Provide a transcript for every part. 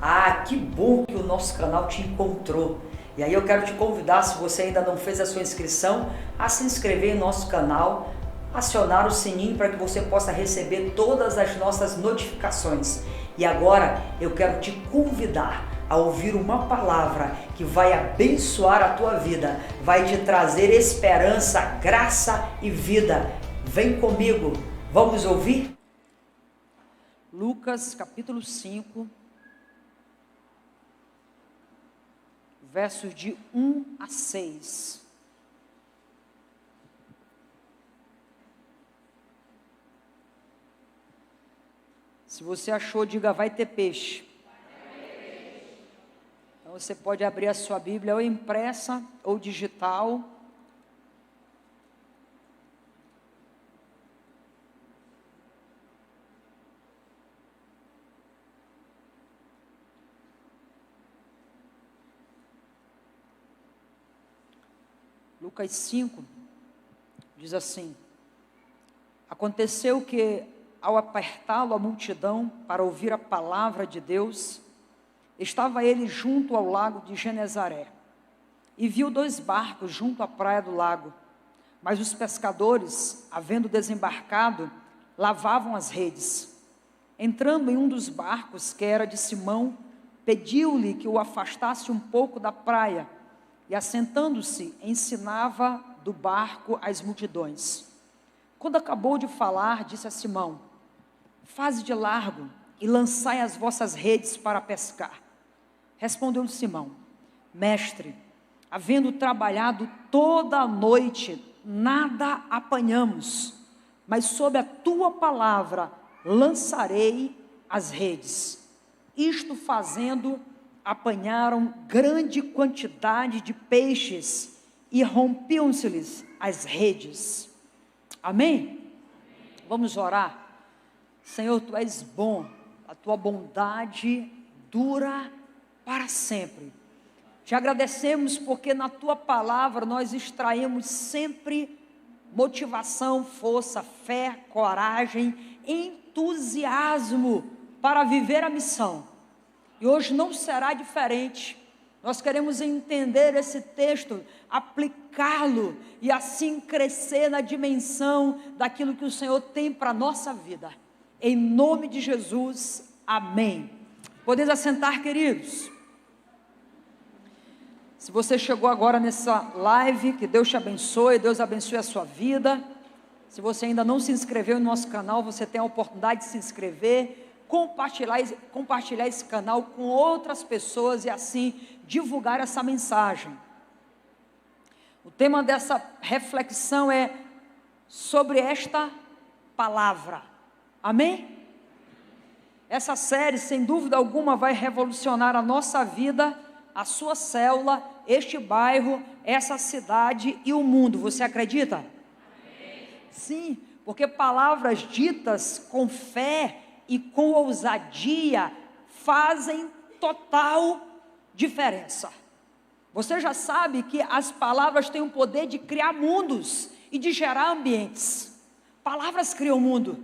Ah, que bom que o nosso canal te encontrou. E aí eu quero te convidar, se você ainda não fez a sua inscrição, a se inscrever em nosso canal, acionar o sininho para que você possa receber todas as nossas notificações. E agora eu quero te convidar a ouvir uma palavra que vai abençoar a tua vida, vai te trazer esperança, graça e vida. Vem comigo, vamos ouvir? Lucas capítulo 5, versos de 1 a 6. Se você achou, diga: vai ter peixe. Então você pode abrir a sua Bíblia, ou impressa ou digital. Lucas 5 diz assim: aconteceu que, ao apertá-lo a multidão para ouvir a palavra de Deus, estava ele junto ao lago de Genezaré, e viu 2 barcos junto à praia do lago, mas os pescadores, havendo desembarcado, lavavam as redes. Entrando em um dos barcos, que era de Simão, pediu-lhe que o afastasse um pouco da praia, e assentando-se, ensinava do barco as multidões. Quando acabou de falar, disse a Simão: faze de largo e lançai as vossas redes para pescar. Respondeu-lhe Simão: mestre, havendo trabalhado toda a noite, nada apanhamos, mas sob a tua palavra lançarei as redes. Isto fazendo, apanharam grande quantidade de peixes e rompiam-se-lhes as redes. Amém? Vamos orar. Senhor, Tu és bom, a Tua bondade dura para sempre. Te agradecemos porque na Tua palavra nós extraímos sempre motivação, força, fé, coragem, entusiasmo para viver a missão. E hoje não será diferente. Nós queremos entender esse texto, aplicá-lo e assim crescer na dimensão daquilo que o Senhor tem para a nossa vida. Em nome de Jesus, amém. Podemos assentar, queridos. Se você chegou agora nessa live, que Deus te abençoe, Deus abençoe a sua vida. Se você ainda não se inscreveu no nosso canal, você tem a oportunidade de se inscrever, compartilhar esse canal com outras pessoas e assim divulgar essa mensagem. O tema dessa reflexão é sobre esta palavra. Amém? Essa série, sem dúvida alguma, vai revolucionar a nossa vida, a sua célula, este bairro, essa cidade e o mundo. Você acredita? Amém. Sim, porque palavras ditas com fé e com ousadia fazem total diferença. Você já sabe que as palavras têm o poder de criar mundos e de gerar ambientes. Palavras criam mundo.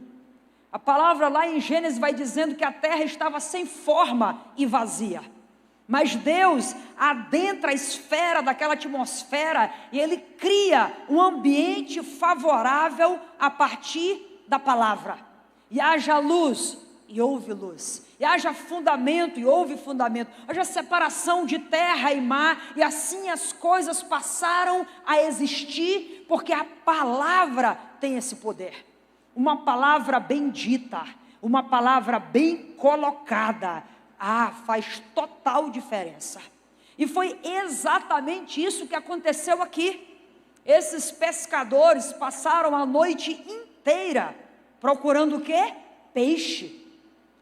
A palavra lá em Gênesis vai dizendo que a terra estava sem forma e vazia. Mas Deus adentra a esfera daquela atmosfera e Ele cria um ambiente favorável a partir da palavra. E haja luz, e houve luz. E haja fundamento, e houve fundamento. Haja separação de terra e mar, e assim as coisas passaram a existir, porque a palavra tem esse poder. Uma palavra bendita, uma palavra bem colocada, faz total diferença. E foi exatamente isso que aconteceu aqui. Esses pescadores passaram a noite inteira procurando o quê? Peixe.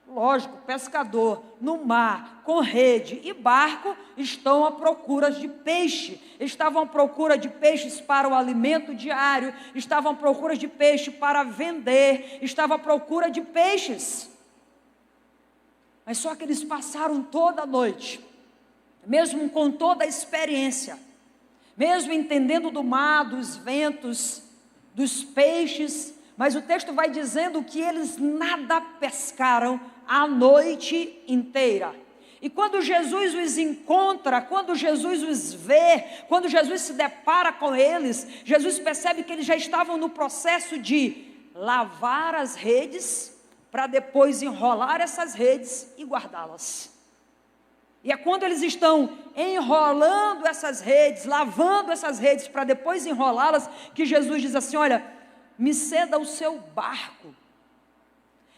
Lógico, pescador no mar, com rede e barco, estão à procura de peixe. Estavam à procura de peixes para o alimento diário, estavam à procura de peixe para vender, estavam à procura de peixes. Mas só que eles passaram toda a noite, mesmo com toda a experiência, mesmo entendendo do mar, dos ventos, dos peixes, mas o texto vai dizendo que eles nada pescaram a noite inteira. E quando Jesus os encontra, quando Jesus os vê, quando Jesus se depara com eles, Jesus percebe que eles já estavam no processo de lavar as redes, para depois enrolar essas redes e guardá-las. E é quando eles estão enrolando essas redes, lavando essas redes para depois enrolá-las, que Jesus diz assim: olha, me ceda o seu barco.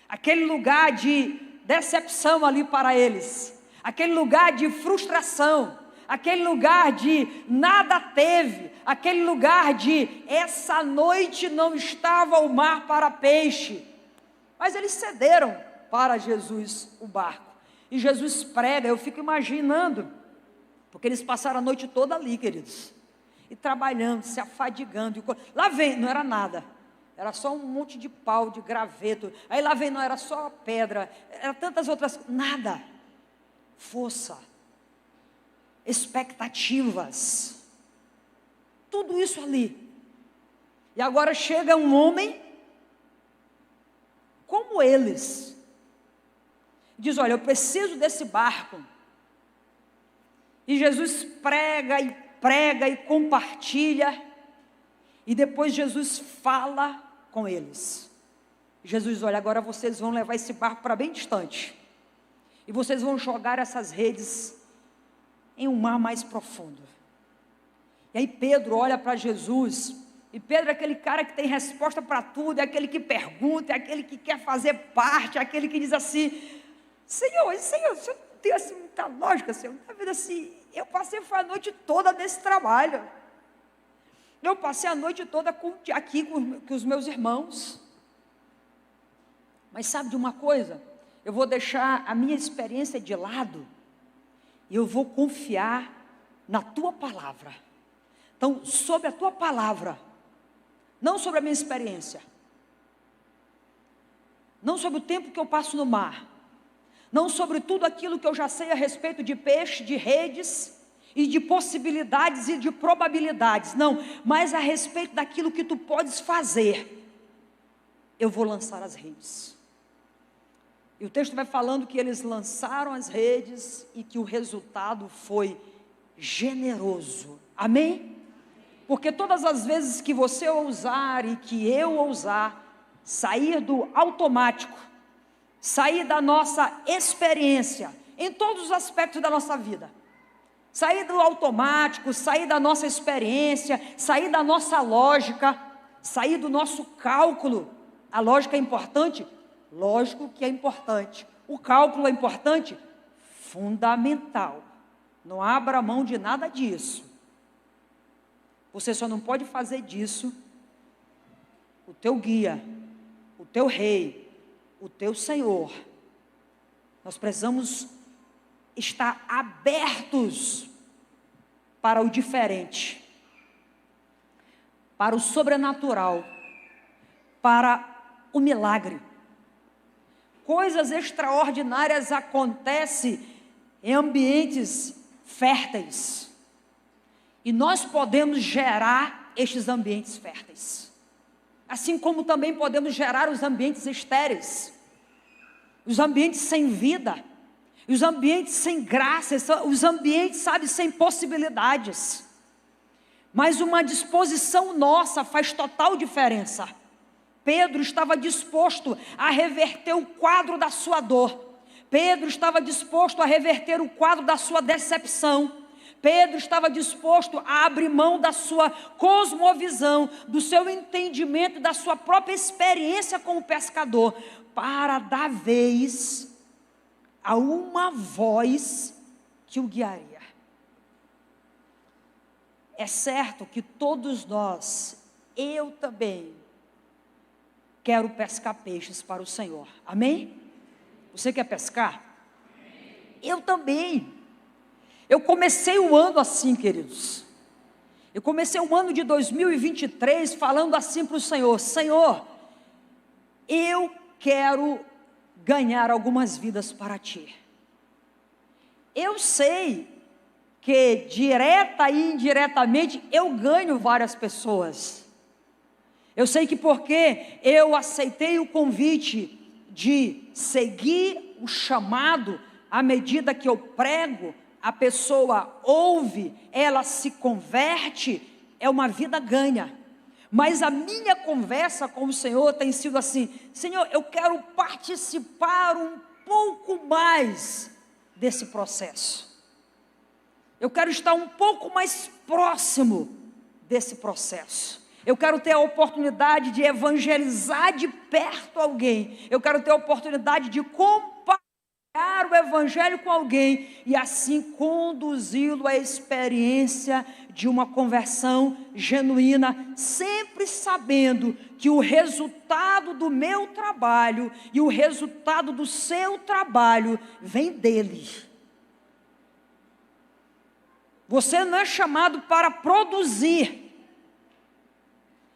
Aquele lugar de decepção ali para eles, aquele lugar de frustração, aquele lugar de nada teve, aquele lugar de essa noite não estava o mar para peixe. Mas eles cederam para Jesus o barco. E Jesus prega, eu fico imaginando, porque eles passaram a noite toda ali, queridos, e trabalhando, se afadigando. Lá vem, não era nada, era só um monte de pau, de graveto. Aí lá vem, não era só pedra, era tantas outras, nada. Força, expectativas, tudo isso ali. E agora chega um homem como eles, diz: olha, eu preciso desse barco. E Jesus prega e compartilha, e depois Jesus fala com eles. Jesus: olha, agora vocês vão levar esse barco para bem distante, e vocês vão jogar essas redes em um mar mais profundo. E aí Pedro olha para Jesus, e Pedro é aquele cara que tem resposta para tudo, é aquele que pergunta, é aquele que quer fazer parte, é aquele que diz assim: Senhor, o senhor não tem assim muita lógica, Senhor, está vendo assim, eu passei a noite toda nesse trabalho, eu passei a noite toda aqui com os meus irmãos, mas sabe de uma coisa, eu vou deixar a minha experiência de lado, e eu vou confiar na tua palavra. Então, sobre a tua palavra, não sobre a minha experiência, não sobre o tempo que eu passo no mar, não sobre tudo aquilo que eu já sei a respeito de peixe, de redes, e de possibilidades e de probabilidades, não, mas a respeito daquilo que tu podes fazer, eu vou lançar as redes. E o texto vai falando que eles lançaram as redes, e que o resultado foi generoso, amém? Porque todas as vezes que você ousar e que eu ousar, sair do automático, sair da nossa experiência, em todos os aspectos da nossa vida, sair do automático, sair da nossa experiência, sair da nossa lógica, sair do nosso cálculo. A lógica é importante? Lógico que é importante. O cálculo é importante? Fundamental. Não abra mão de nada disso. Você só não pode fazer disso o teu guia, o teu rei, o teu Senhor. Nós precisamos estar abertos para o diferente, para o sobrenatural, para o milagre. Coisas extraordinárias acontecem em ambientes férteis, e nós podemos gerar estes ambientes férteis, assim como também podemos gerar os ambientes estéreis, os ambientes sem vida, os ambientes sem graça, os ambientes, sabe, sem possibilidades. Mas uma disposição nossa faz total diferença. Pedro estava disposto a reverter o quadro da sua dor. Pedro estava disposto a reverter o quadro da sua decepção. Pedro estava disposto a abrir mão da sua cosmovisão, do seu entendimento, da sua própria experiência como pescador, para dar vez a uma voz que o guiaria. É certo que todos nós, eu também, quero pescar peixes para o Senhor, amém? Você quer pescar? Eu também. Eu comecei o ano assim, queridos. Eu comecei o ano de 2023 falando assim para o Senhor: Senhor, eu quero ganhar algumas vidas para Ti. Eu sei que direta e indiretamente eu ganho várias pessoas. Eu sei que porque eu aceitei o convite de seguir o chamado, à medida que eu prego, a pessoa ouve, ela se converte, é uma vida ganha. Mas a minha conversa com o Senhor tem sido assim: Senhor, eu quero participar um pouco mais desse processo. Eu quero estar um pouco mais próximo desse processo. Eu quero ter a oportunidade de evangelizar de perto alguém. Eu quero ter a oportunidade de compartilhar o evangelho com alguém e assim conduzi-lo à experiência de uma conversão genuína, sempre sabendo que o resultado do meu trabalho e o resultado do seu trabalho vem dele. Você não é chamado para produzir.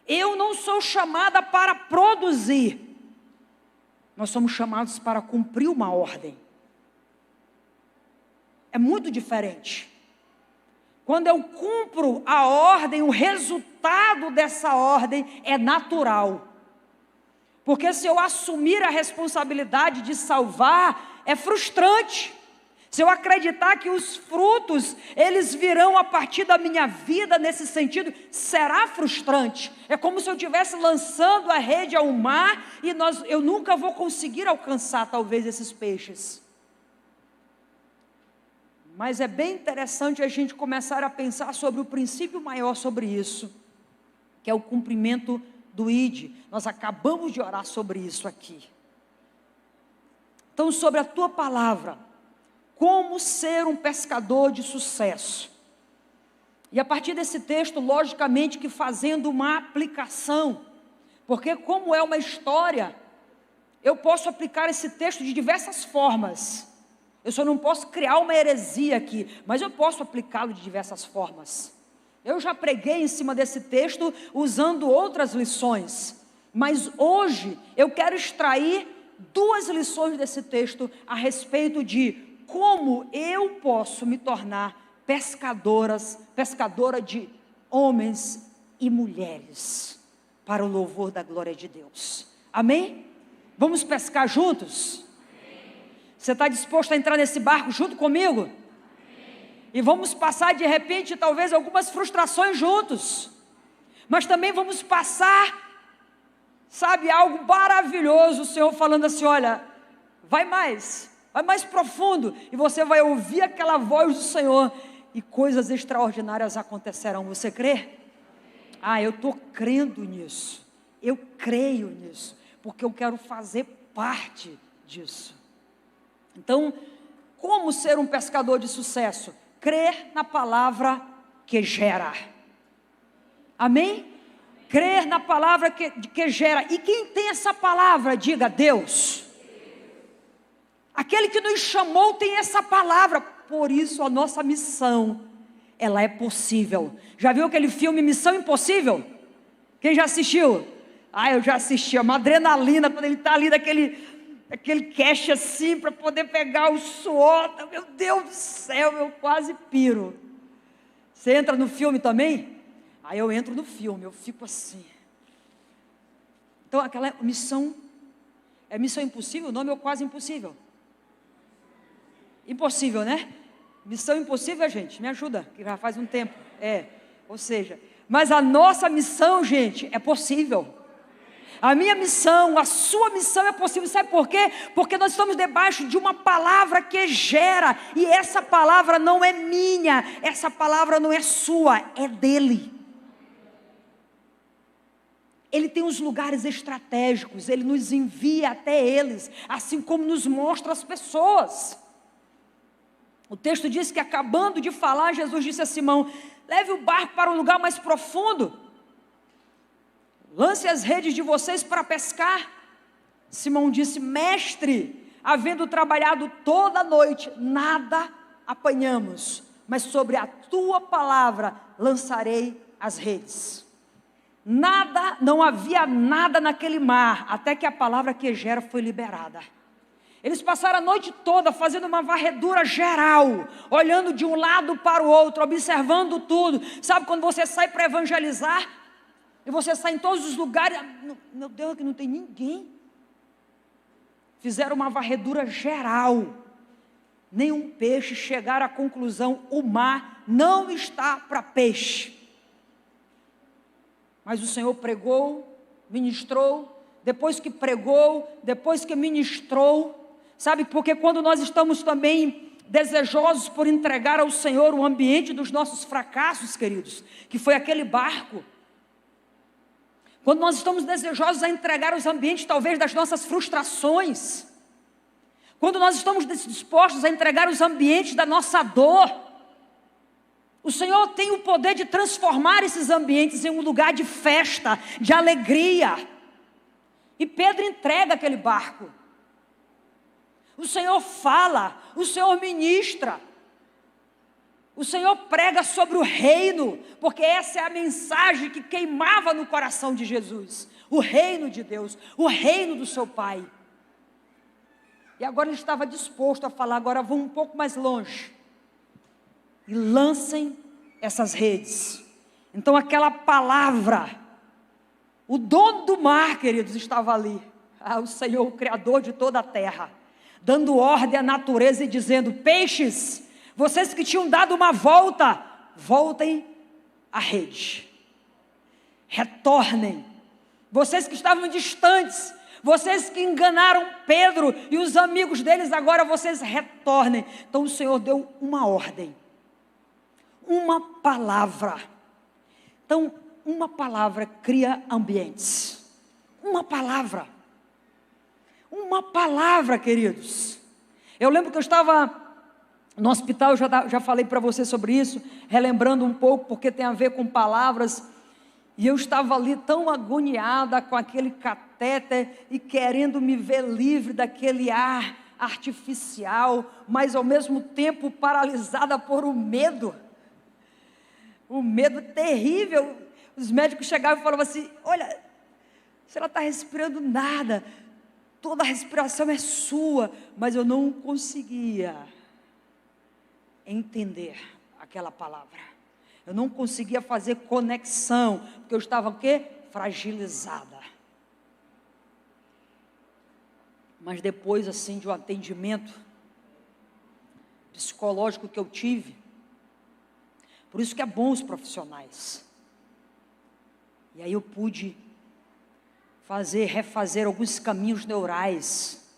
Eu não sou chamada para produzir. Nós somos chamados para cumprir uma ordem. É muito diferente. Quando eu cumpro a ordem, o resultado dessa ordem é natural. Porque se eu assumir a responsabilidade de salvar, é frustrante. Se eu acreditar que os frutos, eles virão a partir da minha vida nesse sentido, será frustrante. É como se eu estivesse lançando a rede ao mar e eu nunca vou conseguir alcançar talvez esses peixes. Mas é bem interessante a gente começar a pensar sobre o princípio maior sobre isso, que é o cumprimento do ID. Nós acabamos de orar sobre isso aqui. Então, sobre a tua palavra, como ser um pescador de sucesso. E a partir desse texto, logicamente que fazendo uma aplicação, porque como é uma história, eu posso aplicar esse texto de diversas formas. Eu só não posso criar uma heresia aqui, mas eu posso aplicá-lo de diversas formas. Eu já preguei em cima desse texto usando outras lições, mas hoje eu quero extrair 2 lições desse texto a respeito de como eu posso me tornar pescadora de homens e mulheres, para o louvor da glória de Deus. Amém? Vamos pescar juntos? Você está disposto a entrar nesse barco junto comigo? Amém. E vamos passar de repente talvez algumas frustrações juntos, mas também vamos passar, sabe, algo maravilhoso, o Senhor falando assim: olha, vai mais profundo, e você vai ouvir aquela voz do Senhor, e coisas extraordinárias acontecerão. Você crê? Eu estou crendo nisso, eu creio nisso, porque eu quero fazer parte disso. Então, como ser um pescador de sucesso? Crer na palavra que gera. Amém? Crer na palavra que gera. E quem tem essa palavra, diga: Deus. Aquele que nos chamou tem essa palavra. Por isso a nossa missão, ela é possível. Já viu aquele filme Missão Impossível? Quem já assistiu? Eu já assisti. É uma adrenalina quando ele está ali aquele cache assim, para poder pegar o suor. Meu Deus do céu, eu quase piro. Você entra no filme também? Eu entro no filme, eu fico assim. Então aquela missão, é Missão Impossível o nome, ou Quase Impossível? Impossível, né? Missão Impossível, gente, me ajuda, que já faz um tempo. Ou seja, mas a nossa missão, gente, é possível. A minha missão, a sua missão é possível. Sabe por quê? Porque nós estamos debaixo de uma palavra que gera. E essa palavra não é minha. Essa palavra não é sua, é dele. Ele tem os lugares estratégicos. Ele nos envia até eles, assim como nos mostra as pessoas. O texto diz que, acabando de falar, Jesus disse a Simão: leve o barco para um lugar mais profundo, lance as redes de vocês para pescar. Simão disse: mestre, havendo trabalhado toda a noite, nada apanhamos, mas sobre a tua palavra lançarei as redes. Não havia nada naquele mar, até que a palavra que gera foi liberada. Eles passaram a noite toda fazendo uma varredura geral, olhando de um lado para o outro, observando tudo. Sabe quando você sai para evangelizar, e você sai em todos os lugares, meu Deus, aqui não tem ninguém. Fizeram uma varredura geral, nenhum peixe chegar à conclusão: o mar não está para peixe. Mas o Senhor pregou, ministrou, depois que pregou, depois que ministrou, sabe, porque quando nós estamos também desejosos por entregar ao Senhor o ambiente dos nossos fracassos, queridos, que foi aquele barco, quando nós estamos desejosos a entregar os ambientes talvez das nossas frustrações, quando nós estamos dispostos a entregar os ambientes da nossa dor, o Senhor tem o poder de transformar esses ambientes em um lugar de festa, de alegria. E Pedro entrega aquele barco. O Senhor fala, o Senhor ministra, o Senhor prega sobre o reino, porque essa é a mensagem que queimava no coração de Jesus, o reino de Deus, o reino do seu Pai. E agora ele estava disposto a falar: agora vão um pouco mais longe e lancem essas redes. Então aquela palavra, o dono do mar, queridos, estava ali, o Senhor, o Criador de toda a terra, dando ordem à natureza e dizendo: peixes, vocês que tinham dado uma volta, voltem à rede, retornem. Vocês que estavam distantes, vocês que enganaram Pedro e os amigos deles, agora vocês retornem. Então o Senhor deu uma ordem, uma palavra. Então uma palavra cria ambientes. Uma palavra, queridos. Eu lembro que eu estava no hospital, eu já falei para você sobre isso, relembrando um pouco, porque tem a ver com palavras. E eu estava ali tão agoniada com aquele catéter e querendo me ver livre daquele ar artificial, mas ao mesmo tempo paralisada por um medo terrível. Os médicos chegavam e falavam assim: olha, você não está respirando nada, toda a respiração é sua. Mas eu não conseguia entender aquela palavra. Eu não conseguia fazer conexão, porque eu estava o quê? Fragilizada. Mas depois assim de um atendimento psicológico que eu tive, por isso que é bom os profissionais. E aí eu pude refazer alguns caminhos neurais.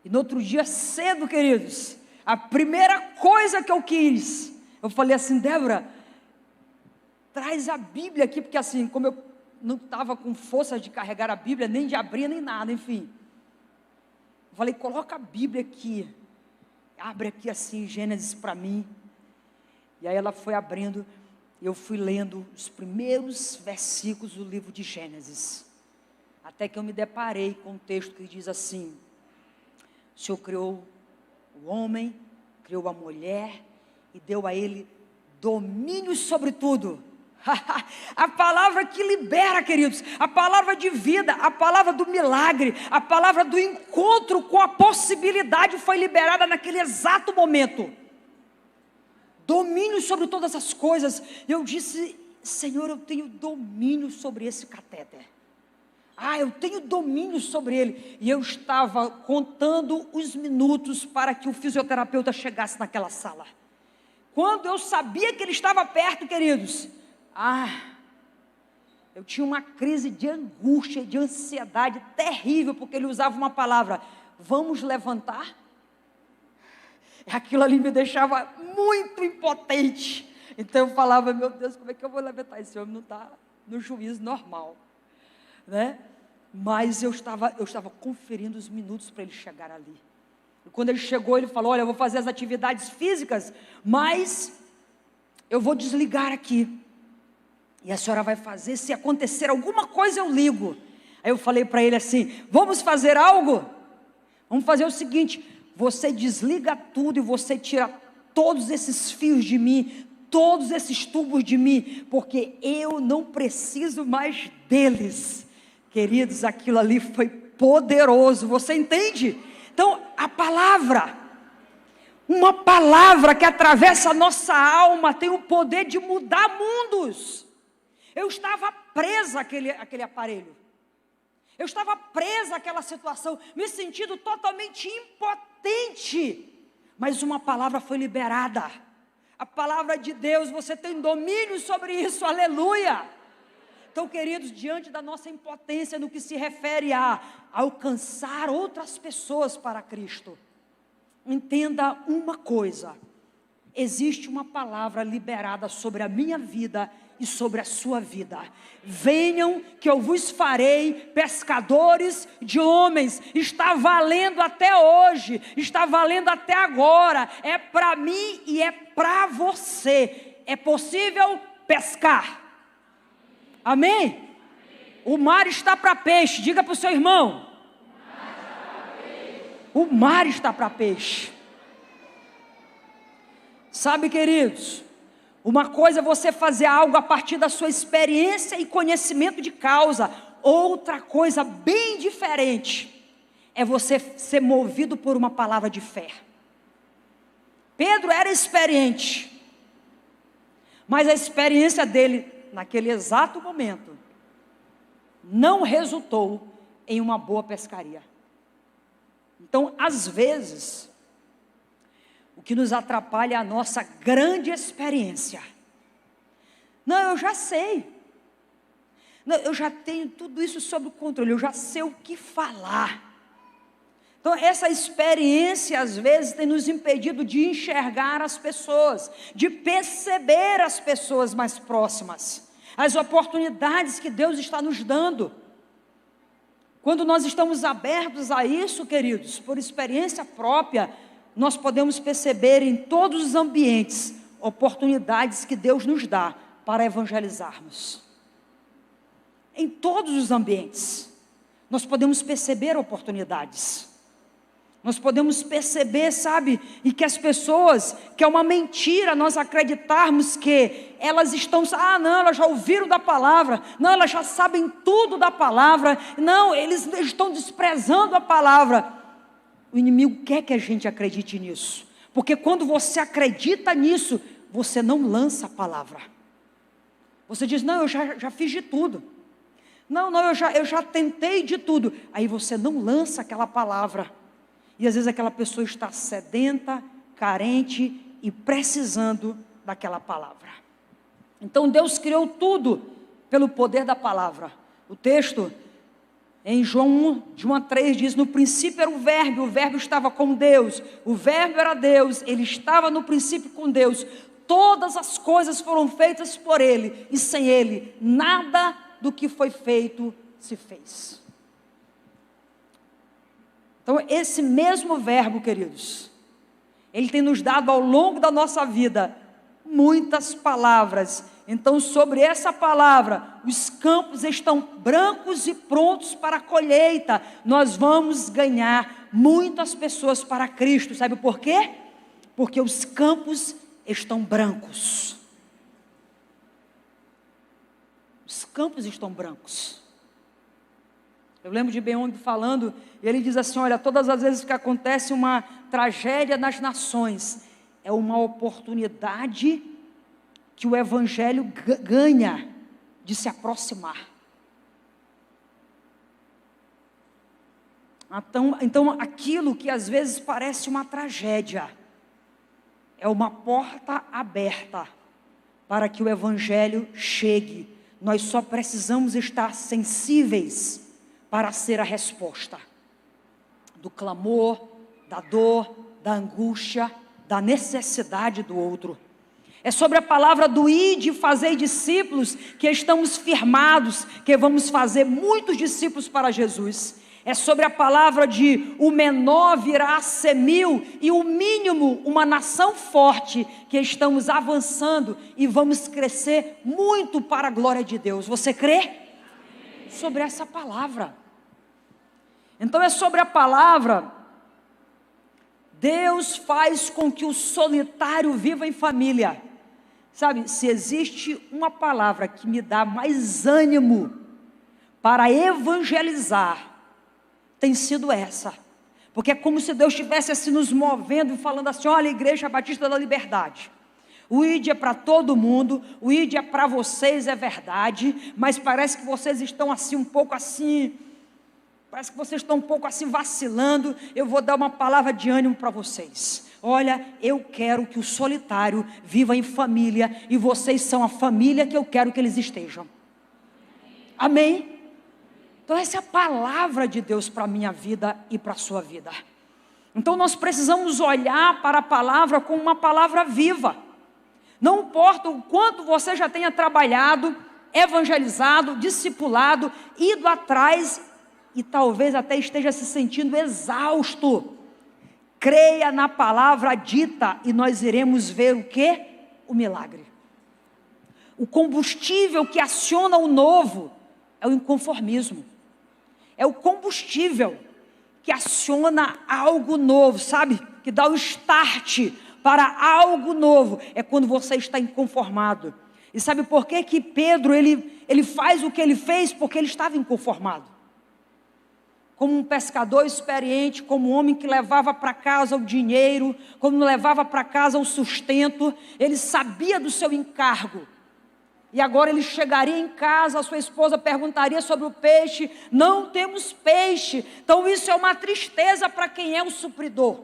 E no outro dia cedo, queridos, a primeira coisa que eu quis, eu falei assim: Débora, traz a Bíblia aqui, porque assim, como eu não estava com força de carregar a Bíblia, nem de abrir, nem nada, enfim. Eu falei: coloca a Bíblia aqui, abre aqui assim, Gênesis para mim. E aí ela foi abrindo, e eu fui lendo os primeiros versículos do livro de Gênesis, até que eu me deparei com um texto que diz assim: o Senhor criou o homem, criou a mulher, e deu a ele domínio sobre tudo. A palavra que libera, queridos, a palavra de vida, a palavra do milagre, a palavra do encontro com a possibilidade foi liberada naquele exato momento. Domínio sobre todas as coisas. Eu disse: Senhor, eu tenho domínio sobre esse catéter. Eu tenho domínio sobre ele. E eu estava contando os minutos para que o fisioterapeuta chegasse naquela sala. Quando eu sabia que ele estava perto, queridos, eu tinha uma crise de angústia, de ansiedade terrível, porque ele usava uma palavra: vamos levantar. Aquilo ali me deixava muito impotente. Então eu falava: meu Deus, como é que eu vou levantar? Esse homem não está no juízo normal, né? Mas eu estava conferindo os minutos para ele chegar ali. E quando ele chegou, ele falou: olha, eu vou fazer as atividades físicas, mas eu vou desligar aqui. E a senhora vai fazer, se acontecer alguma coisa eu ligo. Aí eu falei para ele assim: vamos fazer algo? Vamos fazer o seguinte: você desliga tudo e você tira todos esses fios de mim, todos esses tubos de mim, porque eu não preciso mais deles. Queridos, aquilo ali foi poderoso, você entende? Então, a palavra, uma palavra que atravessa a nossa alma, tem o poder de mudar mundos. Eu estava presa àquele aparelho, eu estava presa àquela situação, me sentindo totalmente impotente, mas uma palavra foi liberada. A palavra de Deus, você tem domínio sobre isso, aleluia. Então, queridos, diante da nossa impotência no que se refere a alcançar outras pessoas para Cristo, entenda uma coisa: existe uma palavra liberada sobre a minha vida e sobre a sua vida. Venham que eu vos farei pescadores de homens. Está valendo até hoje, está valendo até agora. É para mim e é para você. É possível pescar. Amém? O mar está para peixe. Diga para o seu irmão: o mar está para peixe. Sabe, queridos, uma coisa é você fazer algo a partir da sua experiência e conhecimento de causa. Outra coisa bem diferente é você ser movido por uma palavra de fé. Pedro era experiente, mas a experiência dele naquele exato momento não resultou em uma boa pescaria. Então, às vezes, o que nos atrapalha é a nossa grande experiência. Não, eu já sei. Não, eu já tenho tudo isso sob controle, eu já sei o que falar. Então, essa experiência, às vezes, tem nos impedido de enxergar as pessoas, de perceber as pessoas mais próximas, as oportunidades que Deus está nos dando. Quando nós estamos abertos a isso, queridos, por experiência própria, nós podemos perceber em todos os ambientes oportunidades que Deus nos dá para evangelizarmos. Em todos os ambientes, nós podemos perceber oportunidades. Nós podemos perceber, sabe, e que as pessoas, que é uma mentira nós acreditarmos que elas estão, não, elas já ouviram da palavra, não, elas já sabem tudo da palavra, não, eles estão desprezando a palavra. O inimigo quer que a gente acredite nisso, porque quando você acredita nisso, você não lança a palavra. Você diz, não, eu já fiz de tudo. Não, eu já tentei de tudo. Aí você não lança aquela palavra. E às vezes aquela pessoa está sedenta, carente e precisando daquela palavra. Então Deus criou tudo pelo poder da palavra. O texto em João 1:3 diz, no princípio era o verbo estava com Deus, o verbo era Deus, ele estava no princípio com Deus, todas as coisas foram feitas por ele, e sem ele, nada do que foi feito se fez. Então esse mesmo verbo, queridos, ele tem nos dado ao longo da nossa vida muitas palavras. Então sobre essa palavra, os campos estão brancos e prontos para a colheita. Nós vamos ganhar muitas pessoas para Cristo. Sabe por quê? Porque os campos estão brancos. Os campos estão brancos. Eu lembro de Beong falando, e ele diz assim, olha, todas as vezes que acontece uma tragédia nas nações, é uma oportunidade que o evangelho ganha de se aproximar. Então aquilo que às vezes parece uma tragédia, é uma porta aberta para que o evangelho chegue. Nós só precisamos estar sensíveis para ser a resposta do clamor, da dor, da angústia, da necessidade do outro. É sobre a palavra do ide e fazei discípulos que estamos firmados, que vamos fazer muitos discípulos para Jesus. É sobre a palavra de o menor virá a ser 1000 e o mínimo uma nação forte, que estamos avançando e vamos crescer muito para a glória de Deus. Você crê? Sobre essa palavra. Então é sobre a palavra. Deus faz com que o solitário viva em família. Sabe, se existe uma palavra que me dá mais ânimo para evangelizar, tem sido essa. Porque é como se Deus estivesse assim nos movendo e falando assim, olha, Igreja Batista da Liberdade, o ID é para todo mundo, o ID é para vocês, é verdade, mas parece que vocês estão assim um pouco assim, parece que vocês estão um pouco assim vacilando. Eu vou dar uma palavra de ânimo para vocês. olha, eu quero que o solitário viva em família, e vocês são a família que eu quero que eles estejam. Amém? Então essa é a palavra de Deus para a minha vida e para a sua vida. Então nós precisamos olhar para a palavra como uma palavra viva. Não importa o quanto você já tenha trabalhado, evangelizado, discipulado, ido atrás e talvez até esteja se sentindo exausto. Creia na palavra dita e nós iremos ver o quê? O milagre. O combustível que aciona o novo é o inconformismo. É o combustível que aciona algo novo, sabe? Que dá o start para algo novo. É quando você está inconformado. E sabe por que que Pedro, ele faz o que ele fez? Porque ele estava inconformado. Como um pescador experiente, como um homem que levava para casa o dinheiro, como levava para casa o sustento, ele sabia do seu encargo. E agora ele chegaria em casa, a sua esposa perguntaria sobre o peixe, não temos peixe. Então isso é uma tristeza para quem é o supridor,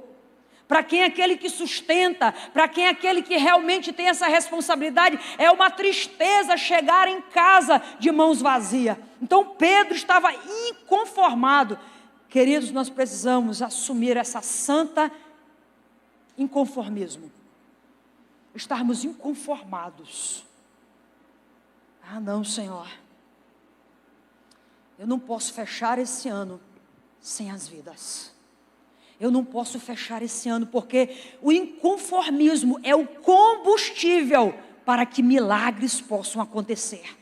para quem é aquele que sustenta, para quem é aquele que realmente tem essa responsabilidade. É uma tristeza chegar em casa de mãos vazias. Então Pedro estava inconformado. Queridos, nós precisamos assumir essa santa inconformismo. Estarmos inconformados. Ah não, Senhor, eu não posso fechar esse ano sem as vidas. Eu não posso fechar esse ano porque o inconformismo é o combustível para que milagres possam acontecer.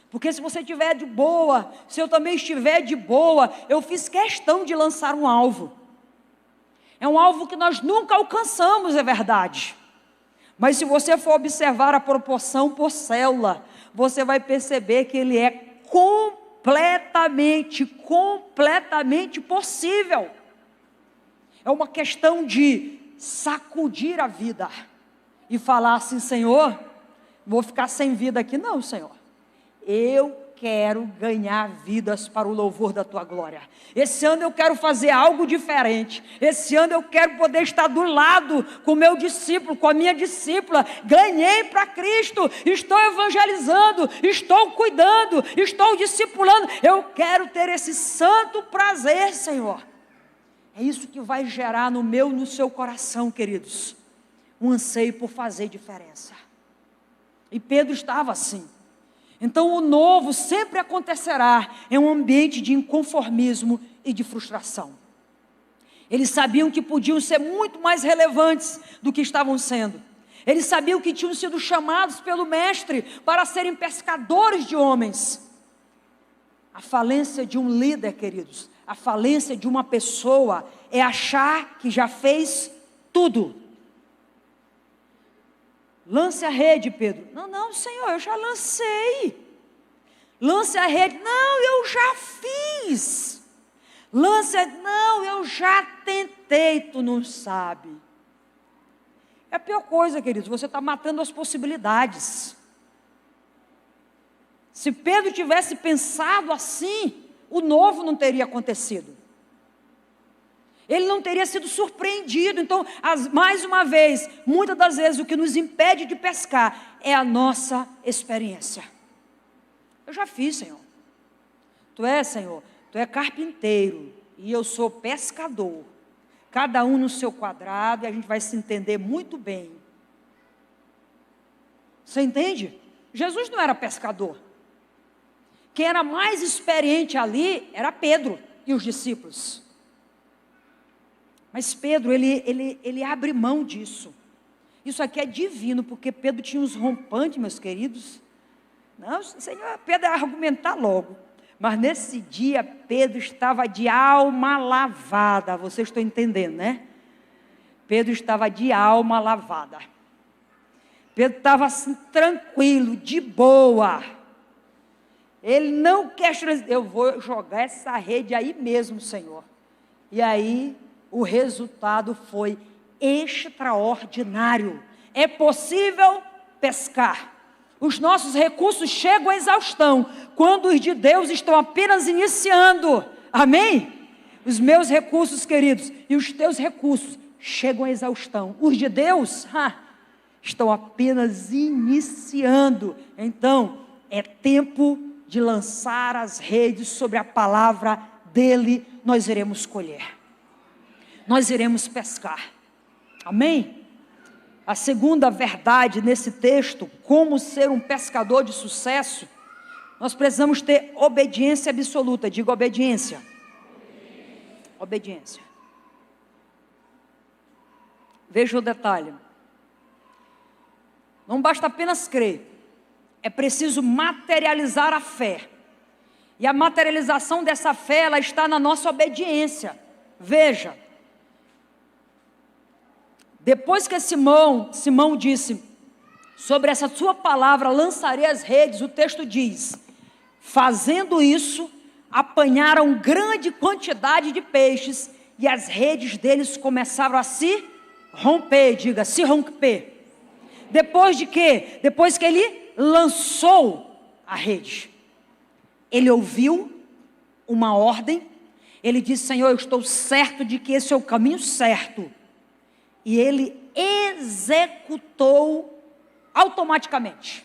Porque se você estiver de boa, se eu também estiver de boa, eu fiz questão de lançar um alvo. É um alvo que nós nunca alcançamos, é verdade. Mas se você for observar a proporção por célula, você vai perceber que ele é completamente possível. É uma questão de sacudir a vida e falar assim: Senhor, vou ficar sem vida aqui não, Senhor. Eu quero ganhar vidas para o louvor da Tua glória. Esse ano eu quero fazer algo diferente. Esse ano eu quero poder estar do lado com o meu discípulo, com a minha discípula. Ganhei para Cristo, estou evangelizando, estou cuidando, estou discipulando. Eu quero ter esse santo prazer, Senhor. É isso que vai gerar no meu, no seu coração, queridos, um anseio por fazer diferença. E Pedro estava assim. Então o novo sempre acontecerá em um ambiente de inconformismo e de frustração. Eles sabiam que podiam ser muito mais relevantes do que estavam sendo. Eles sabiam que tinham sido chamados pelo mestre para serem pescadores de homens. A falência de um líder, queridos, a falência de uma pessoa é achar que já fez tudo. Lance a rede, Pedro. Não, Senhor, eu já lancei. Lance a rede. Não, eu já fiz. Não, eu já tentei. Tu não sabe. É a pior coisa, queridos. Você está matando as possibilidades. Se Pedro tivesse pensado assim, o novo não teria acontecido. Ele não teria sido surpreendido. Então, mais uma vez, muitas das vezes o que nos impede de pescar é a nossa experiência. Eu já fiz, Senhor. Tu és, Senhor, tu é carpinteiro e eu sou pescador. Cada um no seu quadrado e a gente vai se entender muito bem. Você entende? Jesus não era pescador. Quem era mais experiente ali era Pedro e os discípulos. Mas Pedro, ele abre mão disso. Isso aqui é divino, porque Pedro tinha uns rompantes, meus queridos. Não, Senhor, Pedro ia argumentar logo. Mas nesse dia, Pedro estava de alma lavada. Vocês estão entendendo, né? Pedro estava de alma lavada. Pedro estava assim, tranquilo, de boa. Ele não questionou, eu vou jogar essa rede aí mesmo, Senhor. E aí, o resultado foi extraordinário. É possível pescar. Os nossos recursos chegam à exaustão, quando os de Deus estão apenas iniciando. Amém? Os meus recursos, queridos, e os teus recursos chegam à exaustão. Os de Deus, estão apenas iniciando. Então, é tempo de lançar as redes sobre a palavra dele. Nós iremos colher. Nós iremos pescar. Amém? A segunda verdade nesse texto, como ser um pescador de sucesso, nós precisamos ter obediência absoluta. Diga obediência. Obediência. Veja o detalhe. Não basta apenas crer. É preciso materializar a fé. E a materialização dessa fé, ela está na nossa obediência. Veja. Depois que Simão disse, sobre essa sua palavra lançarei as redes, o texto diz, fazendo isso, apanharam grande quantidade de peixes, e as redes deles começaram a se romper, diga, se romper. Depois de quê? Depois que ele lançou a rede, ele ouviu uma ordem, ele disse, Senhor, eu estou certo de que esse é o caminho certo, e ele executou automaticamente.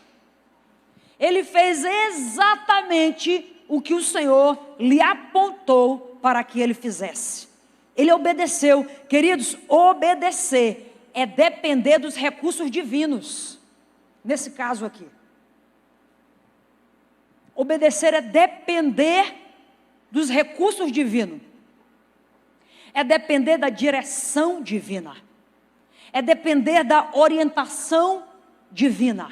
Ele fez exatamente o que o Senhor lhe apontou para que ele fizesse. Ele obedeceu. Queridos, obedecer é depender dos recursos divinos. Nesse caso aqui. Obedecer é depender dos recursos divinos. É depender da direção divina. É depender da orientação divina.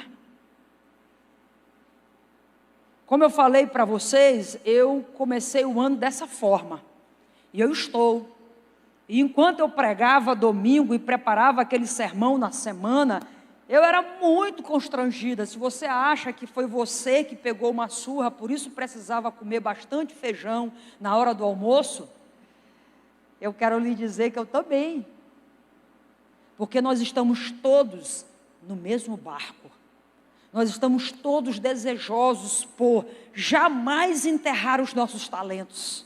Como eu falei para vocês, eu comecei o ano dessa forma. E eu estou. E enquanto eu pregava domingo e preparava aquele sermão na semana, eu era muito constrangida. Se você acha que foi você que pegou uma surra, por isso precisava comer bastante feijão na hora do almoço, eu quero lhe dizer que eu também. Porque nós estamos todos no mesmo barco. Nós estamos todos desejosos por jamais enterrar os nossos talentos.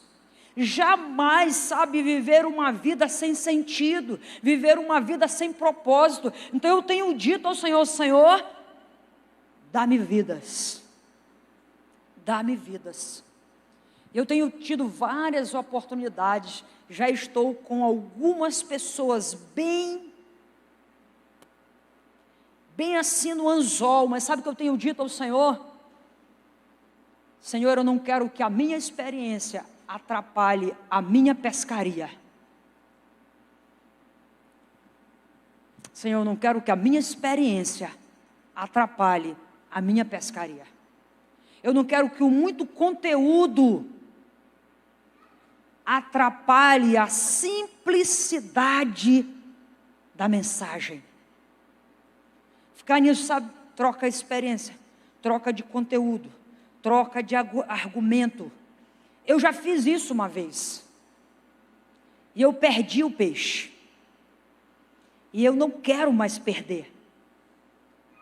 Jamais, sabe, viver uma vida sem sentido, viver uma vida sem propósito. Então eu tenho dito ao Senhor, Senhor, dá-me vidas. Dá-me vidas. Eu tenho tido várias oportunidades, já estou com algumas pessoas bem assim no anzol, mas sabe o que eu tenho dito ao Senhor? Senhor, eu não quero que a minha experiência atrapalhe a minha pescaria. Senhor, eu não quero que a minha experiência atrapalhe a minha pescaria. Eu não quero que o muito conteúdo atrapalhe a simplicidade da mensagem. Ficar nisso, sabe, troca a experiência, troca de conteúdo, troca de argumento. Eu já fiz isso uma vez. E eu perdi o peixe. E eu não quero mais perder.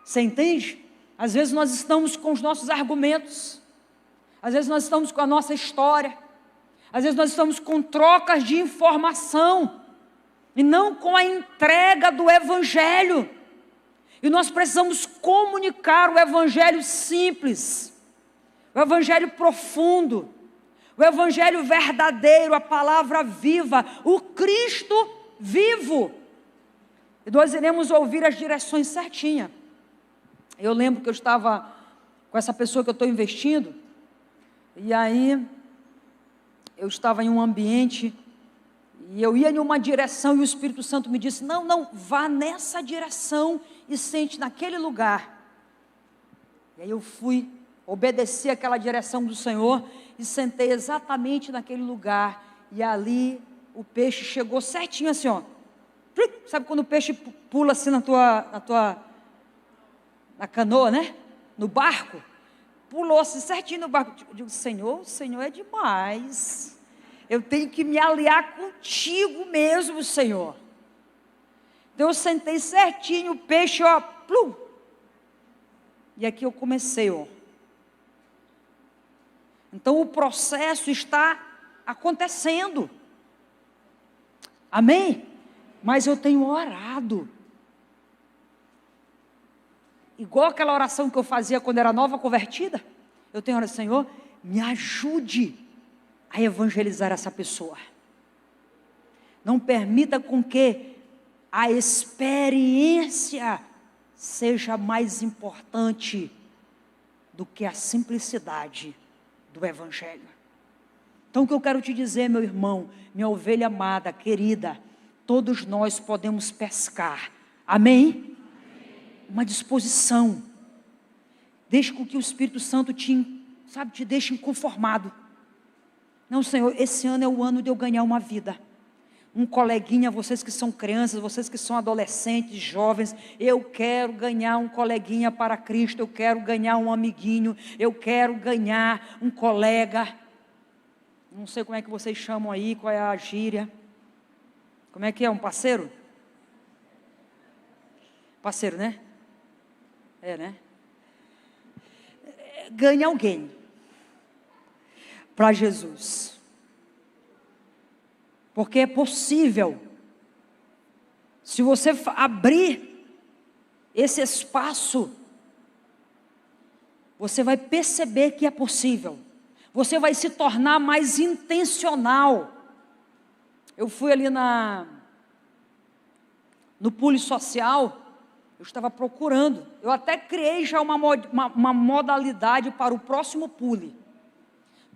Você entende? Às vezes nós estamos com os nossos argumentos. Às vezes nós estamos com a nossa história. Às vezes nós estamos com trocas de informação. E não com a entrega do Evangelho. E nós precisamos comunicar o Evangelho simples. O Evangelho profundo. O Evangelho verdadeiro, a palavra viva, o Cristo vivo. E nós iremos ouvir as direções certinhas. Eu lembro que eu estava com essa pessoa que eu estou investindo, e aí eu estava em um ambiente, e eu ia em uma direção, e o Espírito Santo me disse, não, vá nessa direção, e sente naquele lugar. E aí eu fui, obedeci aquela direção do Senhor, e sentei exatamente naquele lugar, e ali o peixe chegou certinho assim, ó. Sabe quando o peixe pula assim na canoa, né? No barco? Pulou assim certinho no barco. Eu digo, Senhor, o Senhor é demais. Eu tenho que me aliar contigo mesmo, Senhor. Então eu sentei certinho, o peixe, ó, plum. E aqui eu comecei, ó. Então o processo está acontecendo. Amém? mas eu tenho orado. Igual aquela oração que eu fazia quando era nova convertida. Eu tenho orado, Senhor, me ajude a evangelizar essa pessoa. Não permita com que a experiência seja mais importante do que a simplicidade do Evangelho. Então o que eu quero te dizer, meu irmão, minha ovelha amada, querida, todos nós podemos pescar, amém? Uma disposição, deixe com que o Espírito Santo te deixe inconformado. Não, Senhor, esse ano é o ano de eu ganhar uma vida. Um coleguinha, vocês que são crianças, vocês que são adolescentes, jovens, eu quero ganhar um coleguinha para Cristo, eu quero ganhar um amiguinho, eu quero ganhar um colega. Não sei como é que vocês chamam aí, qual é a gíria. Como é que é, um parceiro? Parceiro, né? É, né? Ganhe alguém para Jesus. Porque é possível, se você abrir esse espaço, você vai perceber que é possível. Você vai se tornar mais intencional. Eu fui ali no Pule Social, eu estava procurando, eu até criei já uma modalidade para o próximo Pule,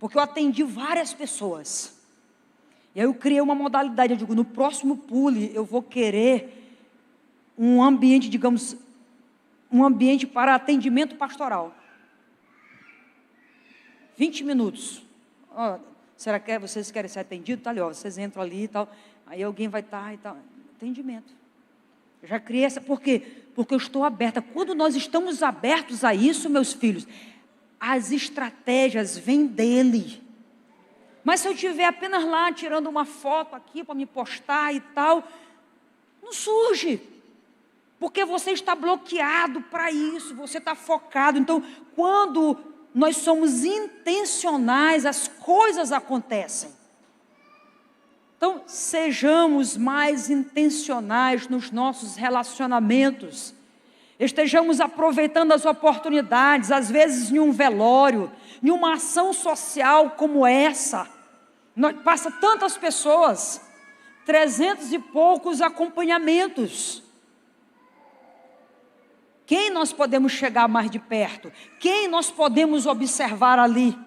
porque eu atendi várias pessoas. E aí eu criei uma modalidade, eu digo, no próximo Pule eu vou querer um ambiente, digamos, um ambiente para atendimento pastoral. 20 minutos. Será que vocês querem ser atendidos? Tá ali, vocês entram ali e tal, aí alguém vai estar e tal. Atendimento. Eu já criei essa, por quê? Porque eu estou aberta. Quando nós estamos abertos a isso, meus filhos, as estratégias vêm dele. Mas se eu estiver apenas lá, tirando uma foto aqui para me postar e tal, não surge. Porque você está bloqueado para isso, você está focado. Então, quando nós somos intencionais, as coisas acontecem. Então, sejamos mais intencionais nos nossos relacionamentos. Estejamos aproveitando as oportunidades, às vezes em um velório, em uma ação social como essa. Passa tantas pessoas, 300 e poucos acompanhamentos. Quem nós podemos chegar mais de perto? Quem nós podemos observar ali?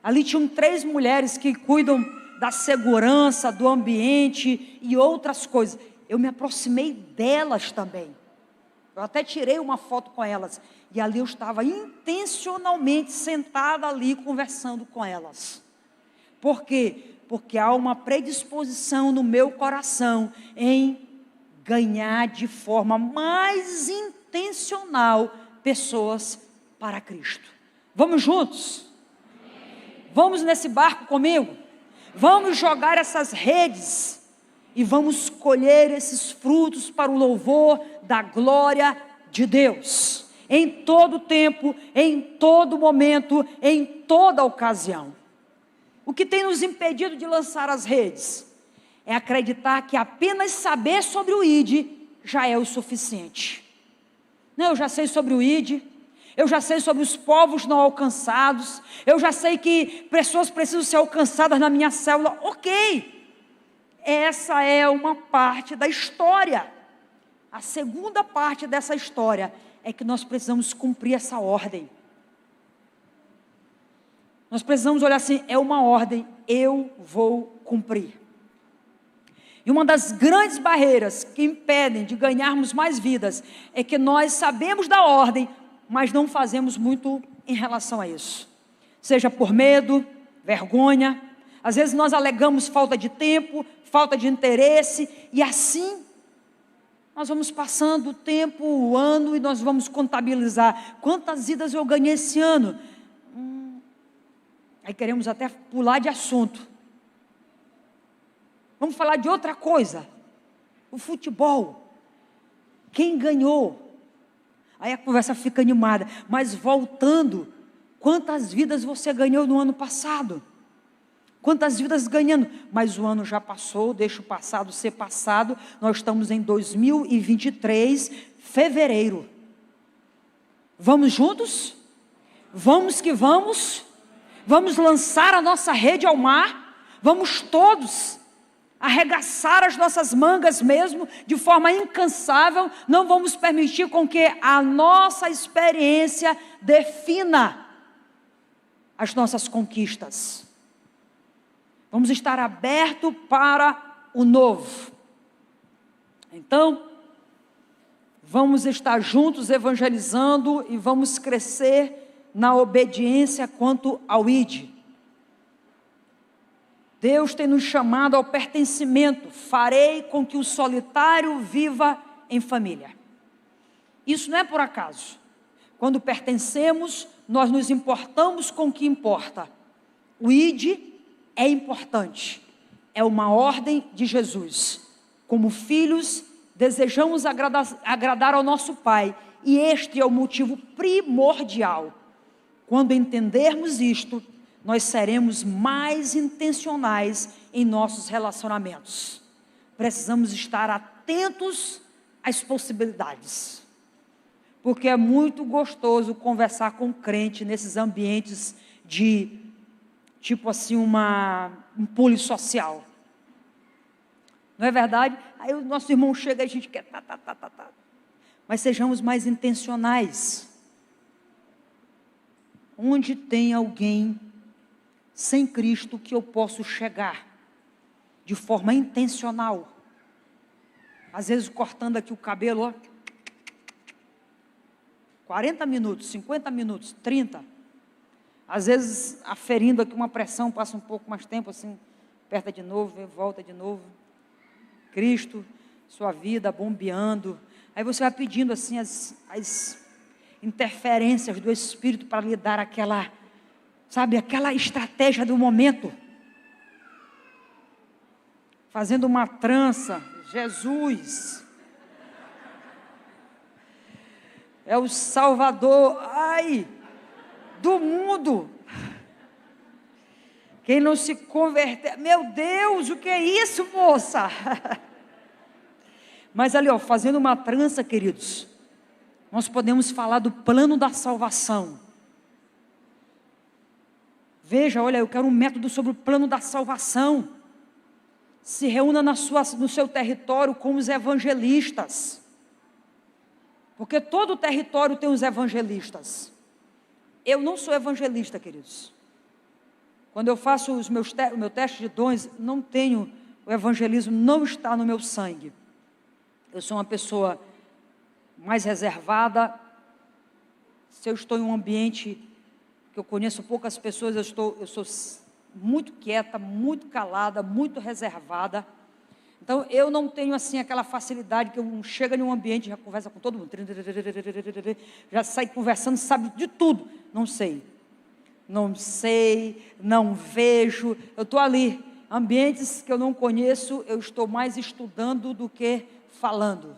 Ali tinham 3 mulheres que cuidam da segurança, do ambiente e outras coisas. Eu me aproximei delas também. Eu até tirei uma foto com elas. E ali eu estava intencionalmente sentada ali conversando com elas. Por quê? Porque há uma predisposição no meu coração em ganhar de forma mais intencional pessoas para Cristo. Vamos juntos? Vamos nesse barco comigo? Vamos jogar essas redes e vamos colher esses frutos para o louvor da glória de Deus. Em todo tempo, em todo momento, em toda ocasião. O que tem nos impedido de lançar as redes é acreditar que apenas saber sobre o ID já é o suficiente. Não, eu já sei sobre o ID, eu já sei sobre os povos não alcançados, eu já sei que pessoas precisam ser alcançadas na minha célula. Ok, essa é uma parte da história. A segunda parte dessa história é que nós precisamos cumprir essa ordem. Nós precisamos olhar assim, é uma ordem, eu vou cumprir. E uma das grandes barreiras que impedem de ganharmos mais vidas é que nós sabemos da ordem, mas não fazemos muito em relação a isso. Seja por medo, vergonha, às vezes nós alegamos falta de tempo, falta de interesse, e assim nós vamos passando o tempo, o ano, e nós vamos contabilizar quantas vidas eu ganhei esse ano. Aí queremos até pular de assunto. Vamos falar de outra coisa. O futebol. Quem ganhou? Aí a conversa fica animada. Mas voltando, quantas vidas você ganhou no ano passado? quantas vidas ganhando, mas o ano já passou, deixa o passado ser passado, nós estamos em 2023, fevereiro, vamos juntos? Vamos que vamos lançar a nossa rede ao mar, vamos todos arregaçar as nossas mangas mesmo, de forma incansável, não vamos permitir com que a nossa experiência defina as nossas conquistas. Vamos estar abertos para o novo. Então, vamos estar juntos evangelizando e vamos crescer na obediência quanto ao ID. Deus tem nos chamado ao pertencimento. Farei com que o solitário viva em família. Isso não é por acaso. Quando pertencemos, nós nos importamos com o que importa. O ID é importante. É uma ordem de Jesus. Como filhos, desejamos agradar ao nosso Pai. E este é o motivo primordial. Quando entendermos isto, nós seremos mais intencionais em nossos relacionamentos. Precisamos estar atentos às possibilidades. Porque é muito gostoso conversar com crente nesses ambientes de, tipo assim, um polissocial. Não é verdade? Aí o nosso irmão chega e a gente quer Mas sejamos mais intencionais. Onde tem alguém sem Cristo que eu posso chegar de forma intencional, às vezes cortando aqui o cabelo, ó, 40 minutos, 50 minutos, 30, às vezes aferindo aqui uma pressão, passa um pouco mais tempo assim, aperta de novo, volta de novo, Cristo, sua vida bombeando, aí você vai pedindo assim as interferências do Espírito para lhe dar aquela, sabe, aquela estratégia do momento, fazendo uma trança. Jesus é o Salvador, do mundo. Quem não se converter, meu Deus, o que é isso, moça? Mas ali, ó, fazendo uma trança, queridos, nós podemos falar do plano da salvação. Veja, olha, eu quero um método sobre o plano da salvação. Se reúna no seu território com os evangelistas. Porque todo território tem os evangelistas. Eu não sou evangelista, queridos. Quando eu faço o meu teste de dons, não tenho, o evangelismo não está no meu sangue. Eu sou uma pessoa mais reservada. Se eu estou em um ambiente que eu conheço poucas pessoas, eu sou muito quieta, muito calada, muito reservada. Então, eu não tenho assim aquela facilidade que eu chego em um ambiente, já conversa com todo mundo, já sai conversando, sabe de tudo. Não sei, não vejo, eu estou ali, ambientes que eu não conheço, eu estou mais estudando do que falando.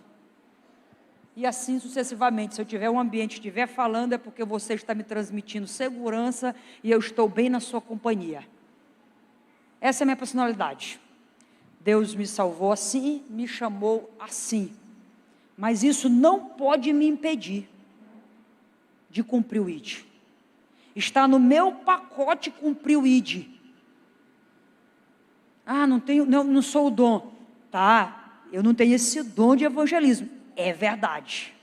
E assim sucessivamente, se eu tiver um ambiente, estiver falando, é porque você está me transmitindo segurança e eu estou bem na sua companhia. Essa é a minha personalidade. Deus me salvou assim, me chamou assim. Mas isso não pode me impedir de cumprir o ID. Está no meu pacote cumprir o ID. Não sou o dom. Tá, eu não tenho esse dom de evangelismo. É verdade.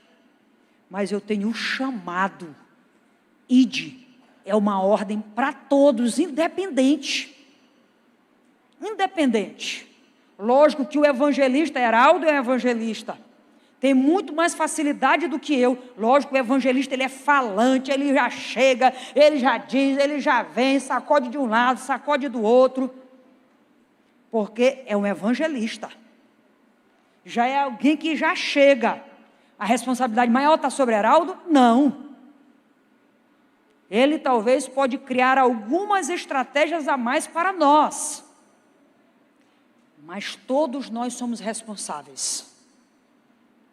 Mas eu tenho um chamado. ID é uma ordem para todos, independente. Lógico que o evangelista, Heraldo é um evangelista, tem muito mais facilidade do que eu. Lógico que o evangelista, ele é falante, ele já chega, ele já diz, ele já vem, sacode de um lado, sacode do outro, porque é um evangelista, já é alguém que já chega. A responsabilidade maior está sobre Heraldo? Não. Ele talvez pode criar algumas estratégias a mais para nós, mas todos nós somos responsáveis.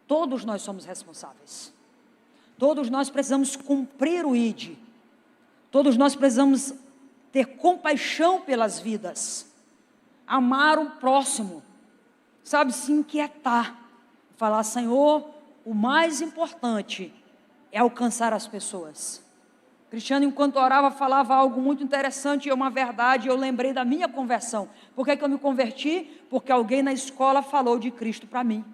Todos nós somos responsáveis. Todos nós precisamos cumprir o ID. Todos nós precisamos ter compaixão pelas vidas, amar o próximo, sabe, se inquietar, falar: Senhor, o mais importante é alcançar as pessoas. Cristiano, enquanto orava, falava algo muito interessante, e é uma verdade. Eu lembrei da minha conversão. Por que eu me converti? Porque alguém na escola falou de Cristo para mim.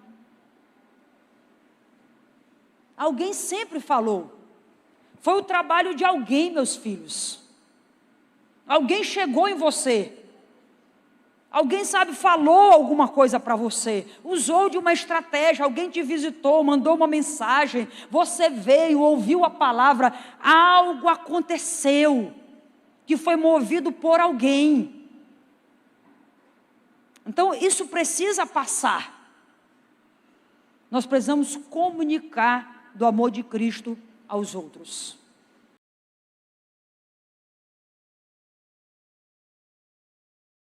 Alguém sempre falou. Foi o trabalho de alguém, meus filhos. Alguém chegou em você. Alguém, sabe, falou alguma coisa para você, usou de uma estratégia, alguém te visitou, mandou uma mensagem, você veio, ouviu a palavra, algo aconteceu, que foi movido por alguém. Então isso precisa passar. Nós precisamos comunicar do amor de Cristo aos outros.